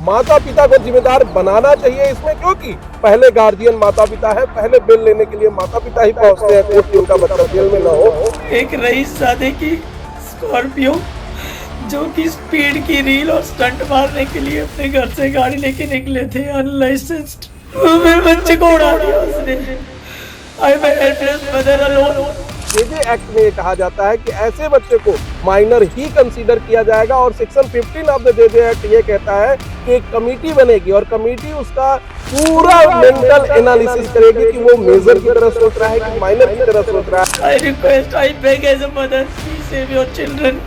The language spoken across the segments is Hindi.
माता पिता को जिम्मेदार बनाना चाहिए इसमें, क्योंकि पहले गार्जियन माता पिता है, पहले बिल लेने के लिए माता पिता ही पहुंचते हैं कोर्ट की उनका बच्चा जेल में ना हो। एक रईसजादे की स्कॉर्पियो जो कि स्पीड की रील और स्टंट मारने के लिए अपने घर से गाड़ी लेके निकले थे अनलाइसेंस्ड, मेरे बच्चे को उड़ा दिया उसने। I am helpless mother alone. JJ act में ये कहा जाता है कि ऐसे बच्चे को माइनर ही कंसीडर किया जाएगा और section 15 of the JJ act ये कहता है कि एक कमेटी बनेगी और कमेटी उसका पूरा मेंटल एनालिसिस करेगी कि वो मेजर की तरह सोच रहा है कि माइनर की तरह सोच रहा है। I request, I beg as a mother, please save your children,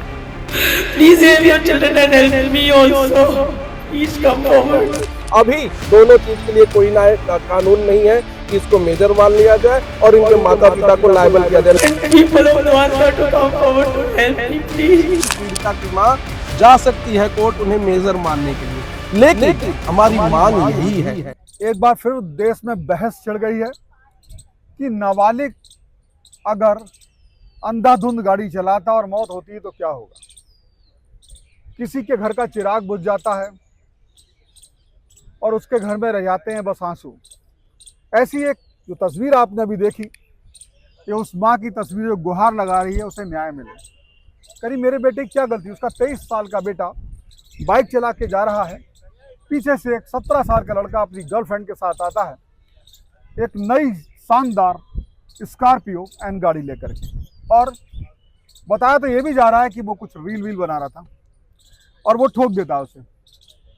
please save your children and help me also, please come forward. अभी दोनों चीज के लिए कोई ना कानून नहीं है कि इसको मेजर मान लिया जाए और इनके माता पिता को लायबल किया जाए। पीड़िता की माँ जा सकती है कोर्ट उन्हें मेजर मानने के लिए, लेकिन हमारी मांग यही है। एक बार फिर देश में बहस छिड़ गई है कि नाबालिग अगर अंधाधुंध गाड़ी चलाता और मौत होती है तो क्या होगा। किसी के घर का चिराग बुझ जाता है और उसके घर में रह जाते हैं बस आंसू। ऐसी एक जो तस्वीर आपने अभी देखी, ये उस माँ की तस्वीर जो गुहार लगा रही है उसे न्याय मिले। करीब मेरे बेटे की क्या गलती, उसका 23 साल का बेटा बाइक चला के जा रहा है, पीछे से एक 17 साल का लड़का अपनी गर्लफ्रेंड के साथ आता है, एक नई शानदार स्कॉर्पियो एन गाड़ी लेकर के, और बताया तो ये भी जा रहा है कि वो कुछ रील वील बना रहा था और वो ठोक देता है उसे।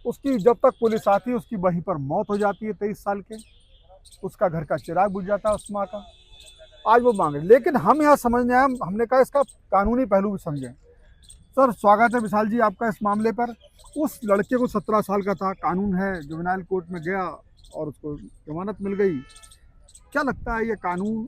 उसकी जब तक पुलिस आती है उसकी वहीं पर मौत हो जाती है 23 साल के, उसका घर का चिराग बुझ जाता है उस माँ का। आज वो मांगे, लेकिन हम यहाँ समझने आए, हमने कहा इसका कानूनी पहलू भी समझें। सर स्वागत है विशाल जी आपका इस मामले पर। उस लड़के को 17 साल का था, कानून है, जुवेनाइल कोर्ट में गया और उसको जमानत मिल गई। क्या लगता है ये कानून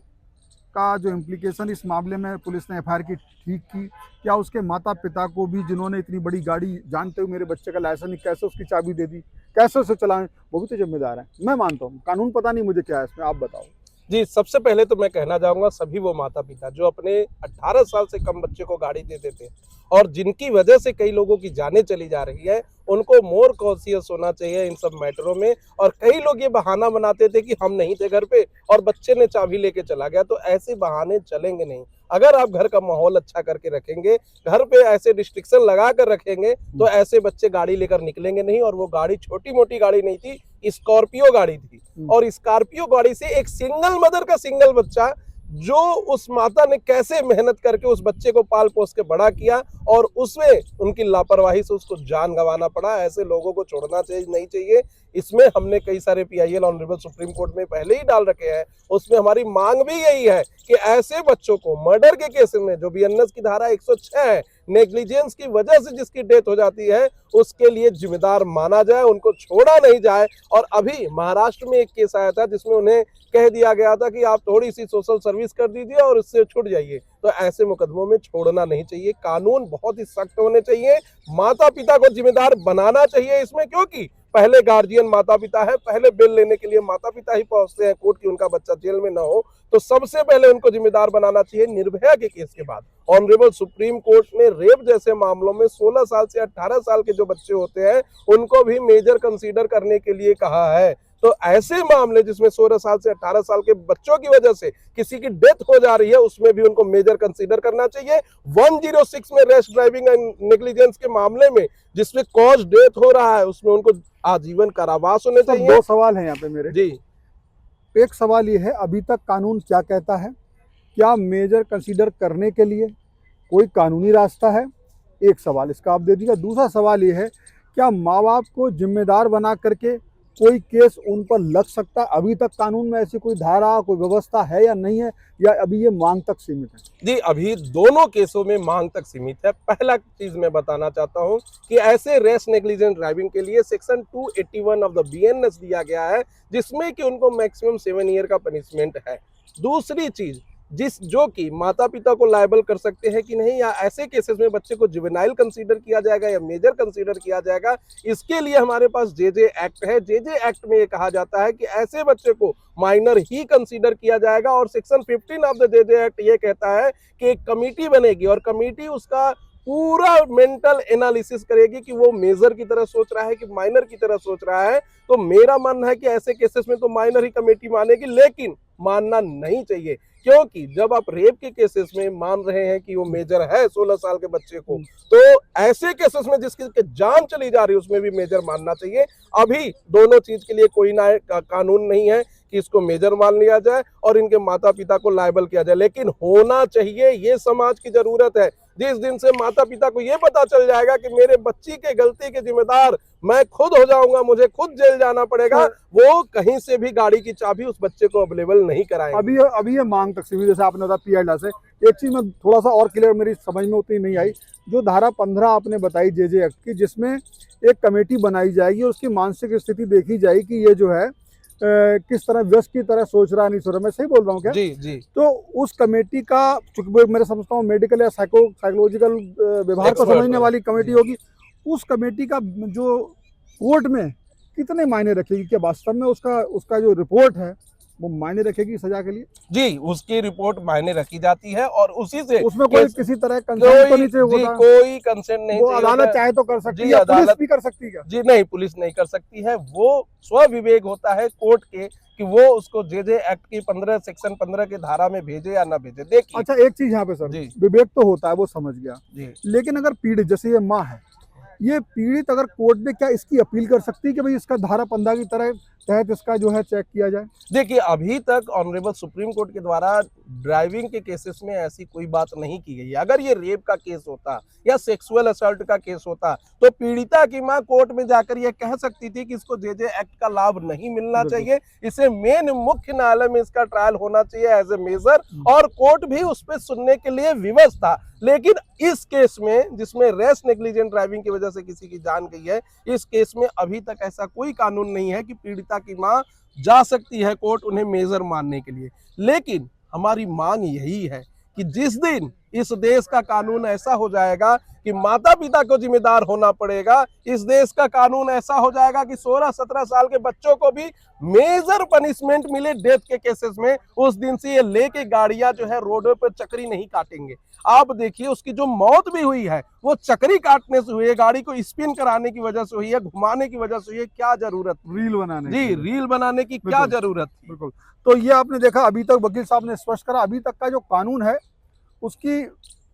का जो इम्प्लीकेशन इस मामले में पुलिस ने एफआईआर की ठीक की, क्या उसके माता पिता को भी जिन्होंने इतनी बड़ी गाड़ी जानते हुए मेरे बच्चे का लाइसेंस नहीं, कैसे उसकी चाबी दे दी, कैसे उसे चलाएं, वो भी तो जिम्मेदार है। मैं मानता हूँ कानून पता नहीं मुझे क्या है इसमें, आप बताओ। जी, सबसे पहले तो मैं कहना चाहूँगा सभी वो माता पिता जो अपने 18 साल से कम बच्चे को गाड़ी दे देते हैं और जिनकी वजह से कई लोगों की जानें चली जा रही है, उनको मोर कॉन्शियस होना चाहिए इन सब मैटरों में। और कई लोग ये बहाना बनाते थे कि हम नहीं थे घर पे और बच्चे ने चाबी लेके चला गया, तो ऐसे बहाने चलेंगे नहीं। अगर आप घर का माहौल अच्छा करके रखेंगे, घर पे ऐसे रिस्ट्रिक्शन लगा कर रखेंगे, तो ऐसे बच्चे गाड़ी लेकर निकलेंगे नहीं। और वो गाड़ी छोटी मोटी गाड़ी नहीं थी, स्कॉर्पियो गाड़ी थी, और स्कॉर्पियो गाड़ी से एक सिंगल मदर का सिंगल बच्चा, जो उस माता ने कैसे मेहनत करके उस बच्चे को पाल पोस के बड़ा किया और उसमें उनकी लापरवाही से उसको जान गंवाना पड़ा। ऐसे लोगों को छोड़ना चाहिए नहीं चाहिए। इसमें हमने कई सारे PIL ऑनरेबल सुप्रीम कोर्ट में पहले ही डाल रखे हैं। उसमें हमारी मांग भी यही है कि ऐसे बच्चों को मर्डर के केस में जो BNS की धारा 106 है, नेग्लिजेंस की वजह से जिसकी डेथ हो जाती है, उसके लिए जिम्मेदार माना जाए, उनको छोड़ा नहीं जाए। और अभी महाराष्ट्र में एक केस आया था जिसमें उन्हें कह दिया गया था कि आप थोड़ी सी सोशल सर्विस कर दीजिए और उससे छूट जाइए। तो ऐसे मुकदमों में छोड़ना नहीं चाहिए। कानून बहुत ही सख्त होने चाहिए। माता पिता को जिम्मेदार बनाना चाहिए इसमें, क्योंकि पहले गार्जियन माता पिता है, पहले बिल लेने के लिए माता पिता ही पहुंचते हैं कोर्ट की उनका बच्चा जेल में ना हो। तो सबसे पहले उनको जिम्मेदार बनाना चाहिए। निर्भया के केस के बाद ऑनरेबल सुप्रीम कोर्ट ने रेप जैसे मामलों में 16 साल से 18 साल के जो बच्चे होते हैं उनको भी मेजर कंसीडर करने के लिए कहा है। तो ऐसे मामले जिसमें 16 साल से 18 साल के बच्चों की वजह से किसी की डेथ हो जा रही है, उसमें भी उनको मेजर कंसीडर करना चाहिए। 106 में रैश ड्राइविंग एंड नेग्लिजेंस के मामले में जिसमें कॉज डेथ हो रहा है, उसमें उनको आजीवन कारावास होने चाहिए। 2 सवाल हैं यहाँ पे मेरे जी। एक सवाल ये है, अभी तक कानून क्या कहता है, क्या मेजर कंसीडर करने के लिए कोई कानूनी रास्ता है? एक सवाल इसका आप दे दीजिएगा। दूसरा सवाल ये है, क्या माँ बाप को जिम्मेदार बना करके कोई केस उन पर लग सकता है? अभी तक कानून में ऐसी कोई धारा, कोई व्यवस्था है या नहीं है, या अभी ये मांग तक सीमित है? जी, अभी दोनों केसों में मांग तक सीमित है। पहला चीज मैं बताना चाहता हूं कि ऐसे रेश नेग्लिजेंट ड्राइविंग के लिए सेक्शन 281 ऑफ द BNS दिया गया है, जिसमें कि उनको मैक्सिमम 7 ईयर का पनिशमेंट है। दूसरी चीज जो कि माता पिता को लायबल कर सकते हैं कि नहीं, या ऐसे केसेस में बच्चे को जुवेनाइल कंसीडर किया जाएगा या मेजर कंसीडर किया जाएगा, इसके लिए हमारे पास जेजे एक्ट है। जेजे एक्ट में ये कहा जाता है कि ऐसे बच्चे को माइनर ही कंसीडर किया जाएगा और section 15 of the JJ act ये कहता है कि एक कमेटी बनेगी और कमेटी उसका पूरा मेंटल एनालिसिस करेगी कि वो मेजर की तरह सोच रहा है कि माइनर की तरह सोच रहा है। तो मेरा मानना है कि ऐसे केसेस में तो माइनर ही कमेटी मानेगी, लेकिन मानना नहीं चाहिए, क्योंकि जब आप रेप के केसेस में मान रहे हैं कि वो मेजर है 16 साल के बच्चे को, तो ऐसे केसेस में जिसकी जान चली जा रही है उसमें भी मेजर मानना चाहिए। अभी दोनों चीज के लिए कोई ना कानून नहीं है कि इसको मेजर मान लिया जाए और इनके माता पिता को लायबल किया जाए, लेकिन होना चाहिए, ये समाज की जरूरत है। जिस दिन से माता पिता को ये पता चल जाएगा कि मेरे बच्ची के गलती के जिम्मेदार मैं खुद हो जाऊंगा, मुझे खुद जेल जाना पड़ेगा, वो कहीं से भी गाड़ी की चाबी उस बच्चे को अवेलेबल नहीं कराएंगे। अभी ये मांग तक सीधी, जैसे आपने बताया पीआईएल से, एक चीज में थोड़ा सा और क्लियर मेरी समझ में उतनी नहीं आई, जो धारा 15 आपने बताई जेजे एक्ट की, जिसमें एक कमेटी बनाई जाएगी और उसकी मानसिक स्थिति देखी जाएगी कि ये जो है किस तरह व्यस्त की तरह सोच रहा है, नहीं सोच रहा। मैं सही बोल रहा हूँ क्या? जी जी। तो उस कमेटी का, चूंकि मेरे समझता हूँ मेडिकल या साइकोलॉजिकल विभाग को समझने वाली कमेटी होगी, उस कमेटी का जो कोर्ट में कितने मायने रखेगी? क्या वास्तव में उसका जो रिपोर्ट है वो मायने रखेगी सजा के लिए? जी, उसकी रिपोर्ट मायने रखी जाती है और उसी से उसमें कोई किसी तरह कंसेंट तो नहीं चाहिए होता? कोई कंसेंट नहीं वो चाहिए अदालत होता। चाहे तो कर सकती जी, है, पुलिस अदालत भी कर सकती है क्या? जी नहीं, पुलिस नहीं कर सकती है। वो स्वविवेक होता है कोर्ट के कि वो उसको जेजे एक्ट की 15 सेक्शन 15 की धारा में भेजे या ना भेजे। देखिए, अच्छा, एक चीज यहाँ पे सर, जी। विवेक तो होता है, वो समझ गया, जी लेकिन अगर पीड़ित, जैसे ये माँ है, ये पीड़ित अगर कोर्ट में क्या इसकी अपील कर सकती है कि भाई इसका धारा 15 की तरह तहत इसका जो है चेक किया जाए? देखिए, अभी तक ऑनरेबल सुप्रीम कोर्ट के द्वारा ड्राइविंग के केसेस में ऐसी कोई बात नहीं की गई है। अगर ये रेप का केस होता या सेक्सुअल असल्ट का केस होता तो पीड़िता की मां कोर्ट में जाकर ये कह सकती थी कि इसको जेजे एक्ट का लाभ नहीं मिलना चाहिए, इसे मेन मुख्य न्यायालय में इसका ट्रायल होना चाहिए एज ए मेजर, और कोर्ट भी उस पर सुनने के लिए विवश था। लेकिन इस केस में, जिसमें रेस नेग्लिजेंट ड्राइविंग की वजह से किसी की जान गई है, इस केस में अभी तक ऐसा कोई कानून नहीं है कि पीड़िता की मां जा सकती है कोर्ट उन्हें मेजर मानने के लिए। लेकिन हमारी मांग यही है कि जिस दिन इस देश का कानून ऐसा हो जाएगा कि माता पिता को जिम्मेदार होना पड़ेगा, इस देश का कानून ऐसा हो जाएगा कि 16-17 साल के बच्चों को भी मेजर पनिशमेंट मिले डेथ के केसेस में, उस दिन से ये लेके गाड़ियां जो है रोडों पर चक्री नहीं काटेंगे। आप देखिए, उसकी जो मौत भी हुई है वो चक्री काटने से हुई है, गाड़ी को स्पिन कराने की वजह से हुई है, घुमाने की वजह से हुई है। क्या जरूरत रील बनाने जी, की? रील बनाने की क्या जरूरत थी? बिल्कुल। तो ये आपने देखा, अभी तक वकील साहब ने स्पष्ट करा, अभी तक का जो कानून है उसकी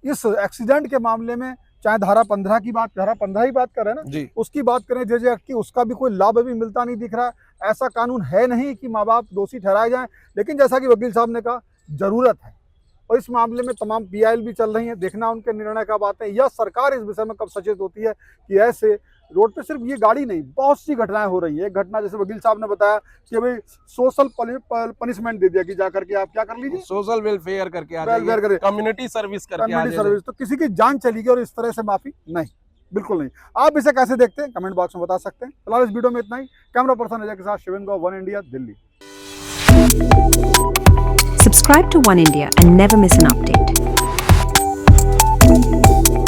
इस एक्सीडेंट के मामले में, चाहे धारा 15 की बात, धारा 15 ही बात कर रहे हैं ना जी, उसकी बात करें जेजे एक्ट की, उसका भी कोई लाभ अभी मिलता नहीं दिख रहा है। ऐसा कानून है नहीं कि माँ बाप दोषी ठहराए जाएं, लेकिन जैसा कि वकील साहब ने कहा, जरूरत है। और इस मामले में तमाम पीआईएल भी चल रही हैं, देखना उनके निर्णय कब आते हैं, या सरकार इस विषय में कब सचेत होती है कि ऐसे रोड पे सिर्फ ये गाड़ी नहीं, बहुत सी घटनाएं हो रही है। एक घटना जैसे वकील साहब ने बताया कि भाई सोशल पनिशमेंट दे दिया कि जाकर के आप क्या कर लीजिए, सोशल वेलफेयर करके आ वेलफेयर जाइए, करे, कम्युनिटी सर्विस करके आ कम्युनिटी जाइए। सर्विस, तो किसी की जान चली गई और इस तरह से माफी नहीं, बिल्कुल नहीं। आप इसे कैसे देखते हैं कमेंट बॉक्स में बता सकते हैं। फिलहाल इस वीडियो में इतना ही। कैमरा पर्सन अजय के साथ Shivendra Gaur, One India, Delhi. Subscribe to One India and never miss an update.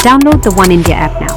Download the One India app now.